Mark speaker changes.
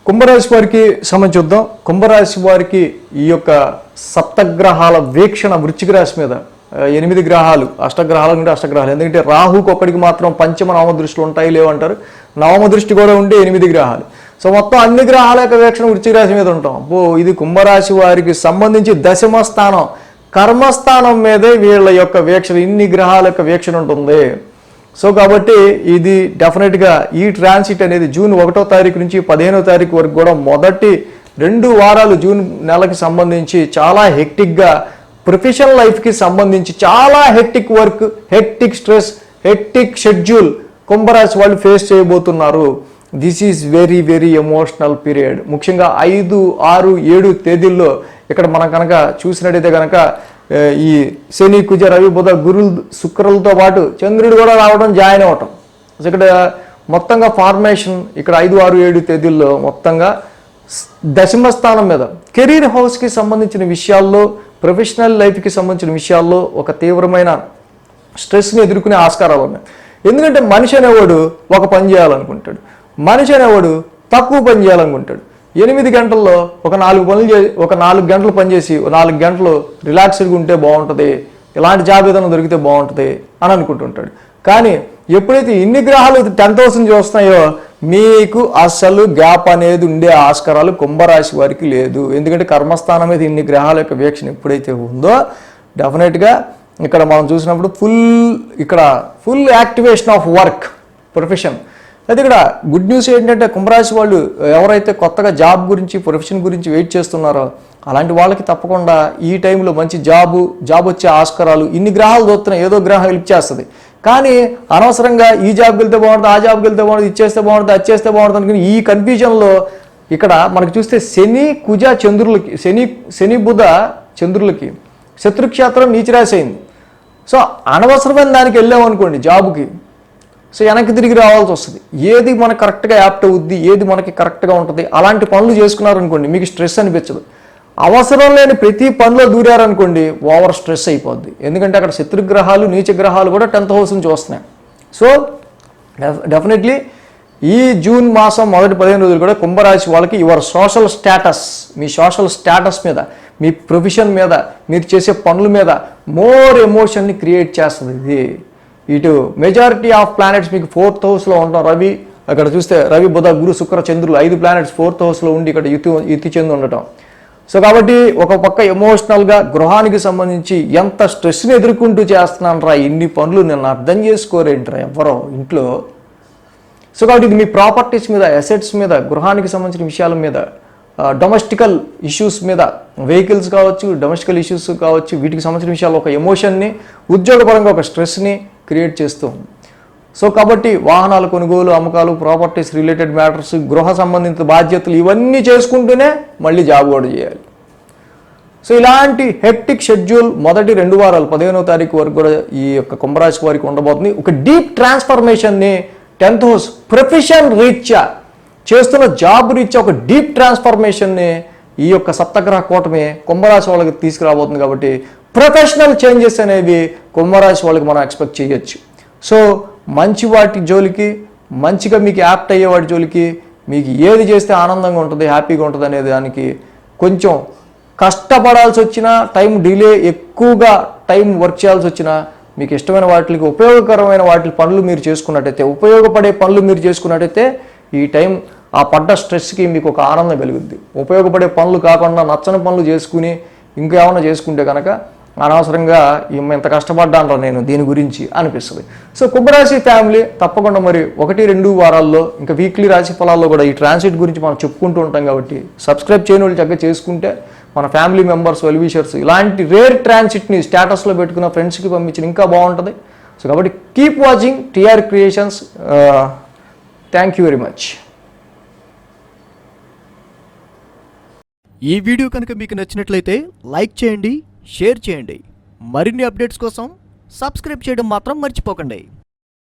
Speaker 1: కుంభరాశి వారికి సంబంధించి చూద్దాం. కుంభరాశి వారికి ఈ యొక్క సప్తగ్రహాల వీక్షణ వృశ్చిక రాశి మీద 8 గ్రహాలు, అష్టగ్రహాల నుండి అష్టగ్రహాలు. ఎందుకంటే రాహుకు ఒక్కడికి మాత్రం పంచమ నవమ దృష్టిలు ఉంటాయి లేవంటారు. నవమ దృష్టి కూడా ఉండే 8 గ్రహాలు. సో మొత్తం అన్ని గ్రహాల యొక్క వీక్షణ వృశ్చిక రాశి మీద ఉంటాం. ఇది కుంభరాశి వారికి సంబంధించి దశమ స్థానం, కర్మస్థానం మీదే వీళ్ళ యొక్క వీక్షణ, ఇన్ని గ్రహాల యొక్క వీక్షణ ఉంటుంది. సో కాబట్టి ఇది డెఫినెట్గా ఈ ట్రాన్సిట్ అనేది జూన్ 1వ తారీఖు నుంచి 15వ తారీఖు వరకు కూడా మొదటి 2 వారాలు జూన్ నెలకి సంబంధించి చాలా హెక్టిక్గా, ప్రొఫెషనల్ లైఫ్కి సంబంధించి చాలా hectic work, hectic stress, hectic schedule కుంభరాశి వాళ్ళు ఫేస్ చేయబోతున్నారు. This is very very emotional period. ముఖ్యంగా 5, 6, 7 తేదీల్లో ఇక్కడ మనం కనుక చూసినట్టయితే కనుక ఈ శని, కుజ, రవి, బుధ, గురులు, శుక్రులతో పాటు చంద్రుడు కూడా రావడం, జాయిన్ అవ్వటం. ఇక్కడ మొత్తంగా ఫార్మేషన్ ఇక్కడ 5, 6, 7 తేదీల్లో మొత్తంగా దశమ స్థానం మీద కెరీర్ హౌస్కి సంబంధించిన విషయాల్లో, ప్రొఫెషనల్ లైఫ్కి సంబంధించిన విషయాల్లో ఒక తీవ్రమైన స్ట్రెస్ని ఎదుర్కొనే ఆస్కారాలు ఉన్నాయి. ఎందుకంటే మనిషి అనేవాడు ఒక పని చేయాలనుకుంటాడు, మనిషి అనేవాడు తక్కువ పని చేయాలనుకుంటాడు. 8 గంటల్లో ఒక 4 గంటలు పనిచేసి 4 గంటలు రిలాక్స్డ్గా ఉంటే బాగుంటుంది, ఇలాంటి జాబ్ ఏదైనా దొరికితే బాగుంటుంది అని అనుకుంటుంటాడు. కానీ ఎప్పుడైతే ఇన్ని గ్రహాలు 10,000 చూస్తున్నాయో మీకు అసలు గ్యాప్ అనేది ఉండే ఆస్కారాలు కుంభరాశి వారికి లేదు. ఎందుకంటే కర్మస్థానం మీద ఇన్ని గ్రహాల యొక్క వీక్షణ ఎప్పుడైతే ఉందో డెఫినెట్గా ఇక్కడ మనం చూసినప్పుడు full activation of work, profession. అయితే ఇక్కడ గుడ్ న్యూస్ ఏంటంటే కుంభరాశి వాళ్ళు ఎవరైతే కొత్తగా జాబ్ గురించి, ప్రొఫెషన్ గురించి వెయిట్ చేస్తున్నారో అలాంటి వాళ్ళకి తప్పకుండా ఈ టైంలో మంచి జాబ్ వచ్చే ఆస్కారాలు, ఇన్ని గ్రహాలు చూస్తున్నాయి, ఏదో గ్రహం హెల్ప్ చేస్తుంది. కానీ అనవసరంగా ఈ జాబ్కి వెళ్తే బాగుంటుంది, ఆ జాబ్కి వెళ్తే బాగుంటుంది, ఇది చేస్తే బాగుంటుంది, అది చేస్తే బాగుంటుంది అనుకుని ఈ కన్ఫ్యూజన్లో ఇక్కడ మనకు చూస్తే శని, కుజ, చంద్రులకి, శని బుధ చంద్రులకి శత్రుక్షేత్రం నీచరాశి అయింది. సో అనవసరమైన దానికి వెళ్ళామనుకోండి జాబుకి, సో వెనక్కి తిరిగి రావాల్సి వస్తుంది. ఏది మనకు కరెక్ట్గా యాప్ట్ అవుద్ది, ఏది మనకి కరెక్ట్గా ఉంటుంది, అలాంటి పనులు చేసుకున్నారనుకోండి మీకు స్ట్రెస్ అనిపించదు. అవసరం లేని ప్రతి పనిలో దూరారనుకోండి ఓవర్ స్ట్రెస్ అయిపోద్ది. ఎందుకంటే అక్కడ శత్రుగ్రహాలు, నీచ గ్రహాలు కూడా 10th హౌస్ నుంచి వస్తున్నాయి. సో డెఫినెట్లీ ఈ జూన్ మాసం మొదటి 15 రోజులు కూడా కుంభరాశి వాళ్ళకి your social status, me social status మీద, మీ ప్రొఫెషన్ మీద, మీరు చేసే పనుల మీద మోర్ ఎమోషన్ని క్రియేట్ చేస్తుంది. ఇది ఇటు మెజారిటీ ఆఫ్ ప్లానెట్స్ మీకు 4th హౌస్లో ఉంటాం. రవి అక్కడ చూస్తే రవి, బుధ, గురు, శుక్ర, చంద్రులు 5 ప్లానెట్స్ 4th హౌస్లో ఉండి ఇక్కడ యుతి చెంది ఉండటం. సో కాబట్టి ఒక పక్క ఎమోషనల్గా గృహానికి సంబంధించి ఎంత స్ట్రెస్ని ఎదుర్కొంటూ చేస్తున్నానరా, ఇన్ని పనులు నేను అర్థం చేసుకోరేంట్రా ఎవరో ఇంట్లో. సో కాబట్టి ఇది మీ ప్రాపర్టీస్ మీద, అసెట్స్ మీద, గృహానికి సంబంధించిన విషయాల మీద, డొమెస్టికల్ ఇష్యూస్ మీద, వెహికల్స్ కావచ్చు, డొమెస్టికల్ ఇష్యూస్ కావచ్చు, వీటికి సంబంధించిన విషయాలు ఒక ఎమోషన్ని, ఉద్యోగపరంగా ఒక స్ట్రెస్ని క్రియేట్ చేస్తూ ఉంది. సో కాబట్టి వాహనాల కొనుగోలు, అమ్మకాలు, ప్రాపర్టీస్ రిలేటెడ్ మ్యాటర్స్, గృహ సంబంధిత బాధ్యతలు ఇవన్నీ చేసుకుంటూనే మళ్ళీ జాబ్ కూడా చేయాలి. సో ఇలాంటి హెక్టిక్ షెడ్యూల్ మొదటి 2 వారాలు 15వ తారీఖు వరకు కూడా ఈ యొక్క కుంభరాశి వారికి ఉండబోతుంది. ఒక డీప్ ట్రాన్స్ఫర్మేషన్ని 10th హౌస్ ప్రొఫెషన్ రీత్యా, చేస్తున్న జాబ్ రీత్యా ఒక డీప్ ట్రాన్స్ఫర్మేషన్ని ఈ యొక్క సప్తగ్రహ కూటమి కుంభరాశి వాళ్ళకి తీసుకురాబోతుంది. కాబట్టి ప్రొఫెషనల్ చేంజెస్ అనేవి కుంభరాశి వాళ్ళకి మనం ఎక్స్పెక్ట్ చేయొచ్చు. సో మంచి వాటి జోలికి, మంచిగా మీకు యాప్ట్ అయ్యే వాటి జోలికి, మీకు ఏది చేస్తే ఆనందంగా ఉంటుంది, హ్యాపీగా ఉంటుంది అనే దానికి కొంచెం కష్టపడాల్సి వచ్చినా, టైం డిలే, ఎక్కువగా టైం వర్క్ చేయాల్సి వచ్చినా, మీకు ఇష్టమైన వాటికి, ఉపయోగకరమైన పనులు మీరు చేసుకున్నట్టయితే, ఉపయోగపడే పనులు మీరు చేసుకున్నట్టయితే ఈ టైం ఆ పడ్డ స్ట్రెస్కి మీకు ఒక ఆనందం కలుగుద్ది. ఉపయోగపడే పనులు కాకుండా నచ్చని పనులు చేసుకుని ఇంకేమైనా చేసుకుంటే కనుక అనవసరంగా ఇంత కష్టపడ్డాను నేను దీని గురించి అనిపిస్తుంది. సో కుంభరాశి ఫ్యామిలీ తప్పకుండా మరి 1-2 వారాల్లో ఇంకా వీక్లీ రాశి ఫలాల్లో కూడా ఈ ట్రాన్సిట్ గురించి మనం చెప్పుకుంటూ ఉంటాం. కాబట్టి సబ్స్క్రైబ్ చేయని వాళ్ళు చక్కగా చేసుకుంటే మన ఫ్యామిలీ మెంబర్స్, వెల్ విషర్స్ ఇలాంటి రేర్ ట్రాన్సిట్ని స్టేటస్లో పెట్టుకున్న ఫ్రెండ్స్కి పంపించిన ఇంకా బాగుంటుంది. సో కాబట్టి keep watching TR creations. Thank you very much.
Speaker 2: ఈ వీడియో కనుక మీకు నచ్చినట్లయితే లైక్ చేయండి, షేర్ చేయండి. మరిన్ని అప్డేట్స్ కోసం సబ్స్క్రైబ్ చేయడం మాత్రం మర్చిపోకండి.